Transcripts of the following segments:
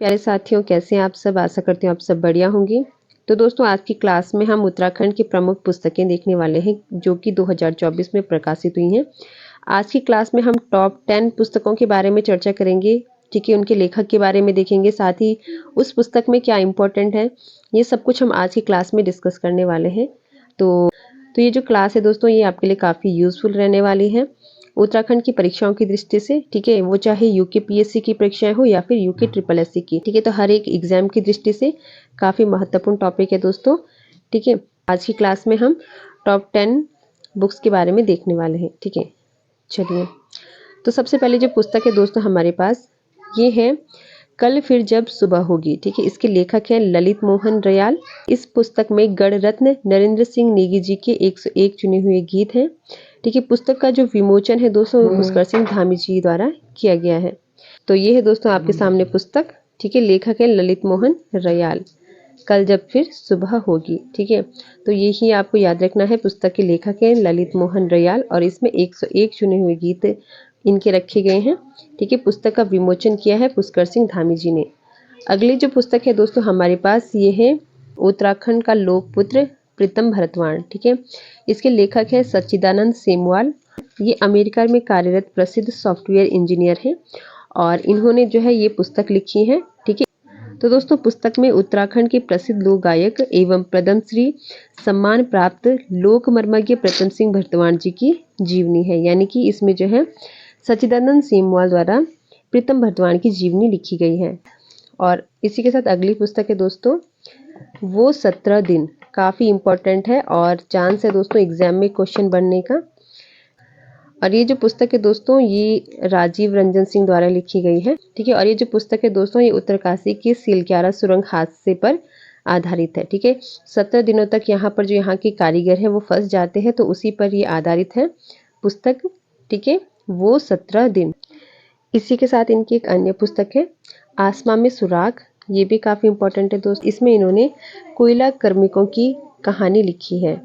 प्यारे साथियों, कैसे हैं आप सब। आशा करती हूँ आप सब बढ़िया होंगे। तो दोस्तों, आज की क्लास में हम उत्तराखंड की प्रमुख पुस्तकें देखने वाले हैं जो कि 2024 में प्रकाशित हुई हैं। आज की क्लास में हम टॉप 10 पुस्तकों के बारे में चर्चा करेंगे। ठीक है, उनके लेखक के बारे में देखेंगे, साथ ही उस पुस्तक में क्या इम्पोर्टेंट है, ये सब कुछ हम आज की क्लास में डिस्कस करने वाले हैं। तो ये जो क्लास है दोस्तों, ये आपके लिए काफ़ी यूज़फुल रहने वाली है उत्तराखंड की परीक्षाओं की दृष्टि से। ठीक है, वो चाहे यूके पीएससी की परीक्षाएं हो या फिर यूके ट्रिपल एससी की। ठीक है, तो हर एक एग्जाम की दृष्टि से काफ़ी महत्वपूर्ण टॉपिक है दोस्तों। ठीक है, आज की क्लास में हम टॉप 10 बुक्स के बारे में देखने वाले हैं। ठीक है, चलिए। तो सबसे पहले जो पुस्तक है दोस्तों हमारे पास, ये है कल फिर जब सुबह होगी। ठीक है, इसके लेखक हैं ललित मोहन रयाल। इस पुस्तक में गणरत्न नरेंद्र सिंह नेगी जी के 101 चुने हुए गीत हैं। ठीक है, पुस्तक का जो विमोचन है दोस्तों पुष्कर सिंह धामी जी द्वारा किया गया है। तो ये है दोस्तों आपके सामने पुस्तक। ठीक है, लेखक है ललित मोहन रयाल, कल जब फिर सुबह होगी। ठीक है, तो यही आपको याद रखना है। पुस्तक के लेखक हैं ललित मोहन रयाल और इसमें 101 चुने हुए गीत इनके रखे गए हैं। ठीक है, पुस्तक का विमोचन किया है पुष्कर सिंह धामी जी ने। अगली जो पुस्तक है दोस्तों हमारे पास, ये है उत्तराखंड का लोकपुत्र प्रीतम भरतवाण। ठीक है, इसके लेखक है सच्चिदानंद सेमवाल। ये अमेरिका में कार्यरत प्रसिद्ध सॉफ्टवेयर इंजीनियर हैं और इन्होंने जो है ये पुस्तक लिखी है। ठीक है, तो दोस्तों पुस्तक में उत्तराखंड के प्रसिद्ध लोक गायक एवं पद्मश्री सम्मान प्राप्त लोक मर्मज्ञ प्रीतम सिंह भरतवाण जी की जीवनी है। यानी कि इसमें जो है सच्चिदानंद सेमवाल द्वारा प्रीतम भरतवाण की जीवनी लिखी गई है। और इसी के साथ अगली पुस्तक है दोस्तों, वो 17 दिन। काफ़ी इम्पोर्टेंट है और चांस है दोस्तों एग्जाम में क्वेश्चन बनने का। और ये जो पुस्तक है दोस्तों, ये राजीव रंजन सिंह द्वारा लिखी गई है। ठीक है, और ये जो पुस्तक है दोस्तों, ये उत्तरकाशी के सिलक्यारा सुरंग हादसे पर आधारित है। ठीक है, 17 दिनों तक यहाँ पर जो यहाँ के कारीगर हैं वो फंस जाते हैं, तो उसी पर ये आधारित है पुस्तक। ठीक है, वो 17 दिन। इसी के साथ इनकी एक अन्य पुस्तक है आसमां में सुराग। ये भी काफ़ी इम्पोर्टेंट है दोस्त। इसमें इन्होंने कोयला कार्मिकों की कहानी लिखी है।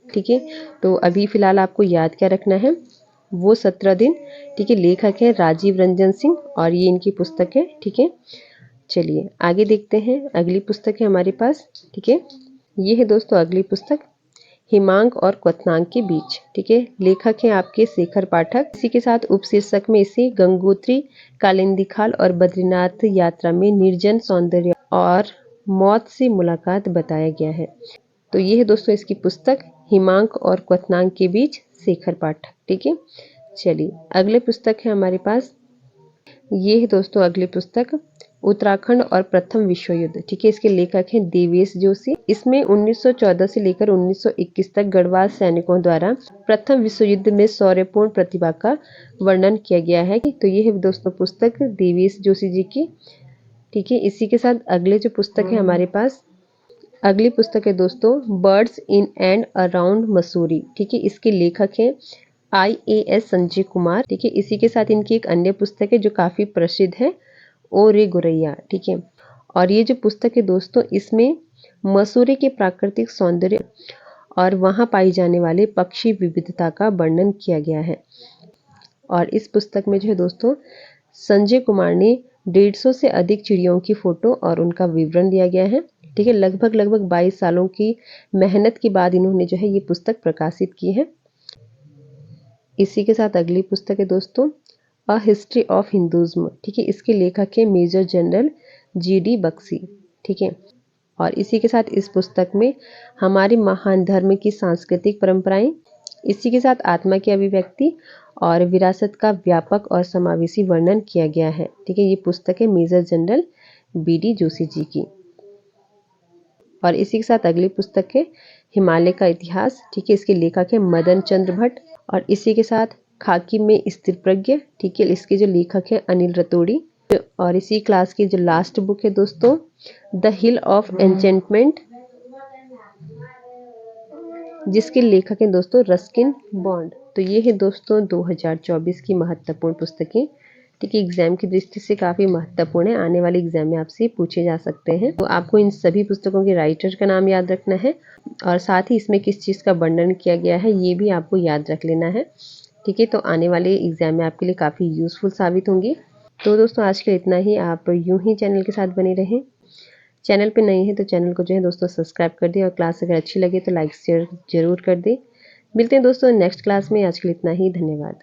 ठीक है, तो अभी फ़िलहाल आपको याद क्या रखना है, वो 17 दिन। ठीक है, लेखक है राजीव रंजन सिंह और ये इनकी पुस्तक है। ठीक है, चलिए आगे देखते हैं। अगली पुस्तक है हमारे पास। ठीक है, ये है दोस्तों अगली पुस्तक, हिमांक और क्वथनांक के बीच। ठीक है, लेखक हैं आपके शेखर पाठक। इसी के साथ उपशीर्षक में इसे गंगोत्री, कालिंदी खाल और बद्रीनाथ यात्रा में निर्जन सौंदर्य और मौत से मुलाकात बताया गया है। तो ये है दोस्तों इसकी पुस्तक, हिमांक और क्वथनांक के बीच, शेखर पाठक। ठीक है, चलिए अगले पुस्तक है हमारे पास, ये है दोस्तों अगली पुस्तक, उत्तराखंड और प्रथम विश्व युद्ध। ठीक है, इसके लेखक हैं देवेश जोशी। इसमें 1914 से लेकर 1921 तक गढ़वाल सैनिकों द्वारा प्रथम विश्व युद्ध में शौर्यपूर्ण प्रतिभा का वर्णन किया गया है। तो ये है दोस्तों पुस्तक देवेश जोशी जी की। ठीक है, इसी के साथ अगले जो पुस्तक है हमारे पास, अगली पुस्तक है दोस्तों birds in and around Mussoorie. ठीक है, इसके लेखक हैं IAS संजय कुमार। ठीक है, इसी के साथ इनकी एक अन्य पुस्तक है जो काफ़ी प्रसिद्ध है, ओ रे गोरैया। ठीक है, और ये जो पुस्तक है दोस्तों, इसमें मसूरी के प्राकृतिक सौंदर्य और वहाँ पाई जाने वाले पक्षी विविधता का वर्णन किया गया है। और इस पुस्तक में जो है दोस्तों संजय कुमार ने 150 से अधिक चिड़ियों की फोटो और उनका विवरण दिया गया है। ठीक है, लगभग 22 सालों की मेहनत के बाद इन्होंने जो है ये पुस्तक प्रकाशित की है। इसी के साथ अगली पुस्तक है दोस्तों अ हिस्ट्री ऑफ हिंदुज्म। ठीक है, इसके लेखक है मेजर जनरल GD बख्शी। ठीक है, और इसी के साथ इस पुस्तक में हमारे महान धर्म की सांस्कृतिक परंपराएं, इसी के साथ आत्मा की अभिव्यक्ति और विरासत का व्यापक और समावेशी वर्णन किया गया है। ठीक है, ये पुस्तक है major general BD Joshi ji की। और इसी के साथ अगली पुस्तक है हिमालय का इतिहास। ठीक है, इसके लेखक है मदन चंद्र भट्ट। और इसी के साथ खाकी में स्थिर प्रज्ञ। ठीक है, इसके जो लेखक है अनिल रतोड़ी। और इसी क्लास की जो लास्ट बुक है दोस्तों द हिल ऑफ एन्चेंटमेंट, जिसके लेखक हैं दोस्तों रस्किन बॉन्ड। तो ये है दोस्तों 2024 की महत्वपूर्ण पुस्तकें। ठीक है, एग्जाम की दृष्टि से काफ़ी महत्वपूर्ण है, आने वाले एग्जाम में आपसे पूछे जा सकते हैं। तो आपको इन सभी पुस्तकों के राइटर का नाम याद रखना है और साथ ही इसमें किस चीज़ का वर्णन किया गया है ये भी आपको याद रख लेना है। ठीक है, तो आने वाले एग्जाम में आपके लिए काफ़ी यूज़फुल साबित होंगी। तो दोस्तों आज के लिए इतना ही। आप यूं ही चैनल के साथ बने रहें। चैनल पे नए हैं तो चैनल को जो है दोस्तों सब्सक्राइब कर दें और क्लास अगर अच्छी लगे तो लाइक शेयर ज़रूर कर दें। मिलते हैं दोस्तों नेक्स्ट क्लास में। आज के लिए इतना ही। धन्यवाद।